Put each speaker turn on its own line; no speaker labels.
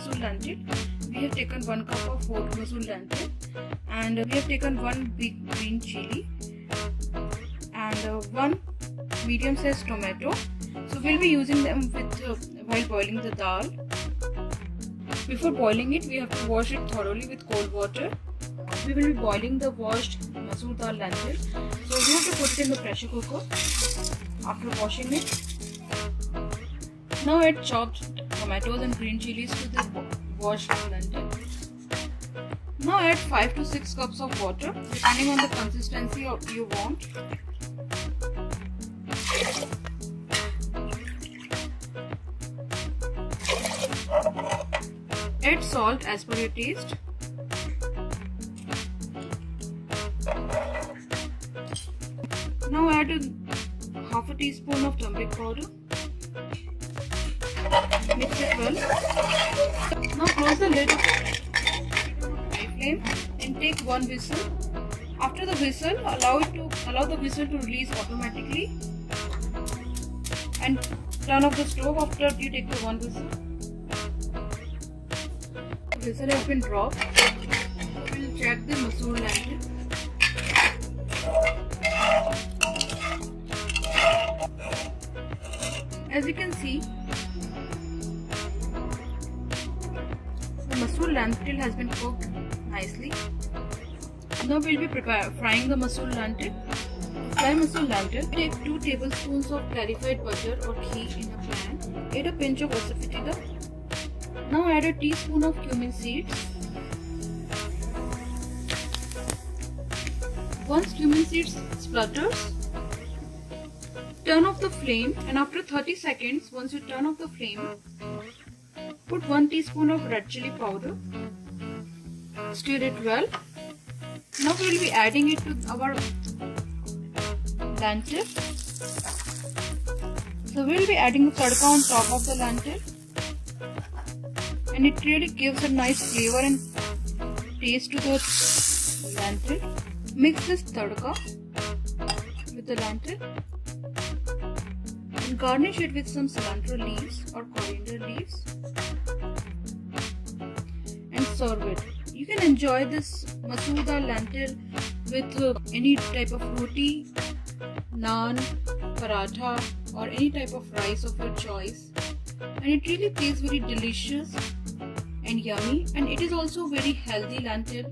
masoor lentil. We have taken 1 cup of whole masoor lentil, and we have taken 1 big green chili and 1 medium sized tomato. So we'll be using them while boiling the dal. Before boiling it, we have to wash it thoroughly with cold water. We will be boiling the washed masoor dal lentil. So we have to put it in the pressure cooker after washing it. Now add chopped tomatoes and green chilies to the washed lentil. Now add 5 to 6 cups of water depending on the consistency you want. Add salt as per your taste. Now add half a teaspoon of turmeric powder. Mix it well. Now close the lid of high flame and take 1 whistle. After the whistle, allow the whistle to release automatically, and turn off the stove after you take the 1 whistle. The whistle has been dropped. We will check the masoor lentil. As you can see, the masoor lentil has been cooked nicely. Now we will be frying the masoor lentil. To fry masoor lentil, take 2 tablespoons of clarified butter or ghee in a pan. Add a pinch of asafoetida. Now add a teaspoon of cumin seeds. Once cumin seeds splutters, turn off the flame, and after 30 seconds, once you turn off the flame, put 1 teaspoon of red chili powder. Stir it well. Now we will be adding it to our lentil. So we will be adding the tadka on top of the lentil, and it really gives a nice flavor and taste to the lentil. Mix this tadka with the lentil and garnish it with some cilantro leaves or coriander leaves and serve it. You can enjoy this masoor dal lentil with any type of roti, naan, paratha, or any type of rice of your choice, and it really tastes very delicious and yummy, and it is also very healthy lentil.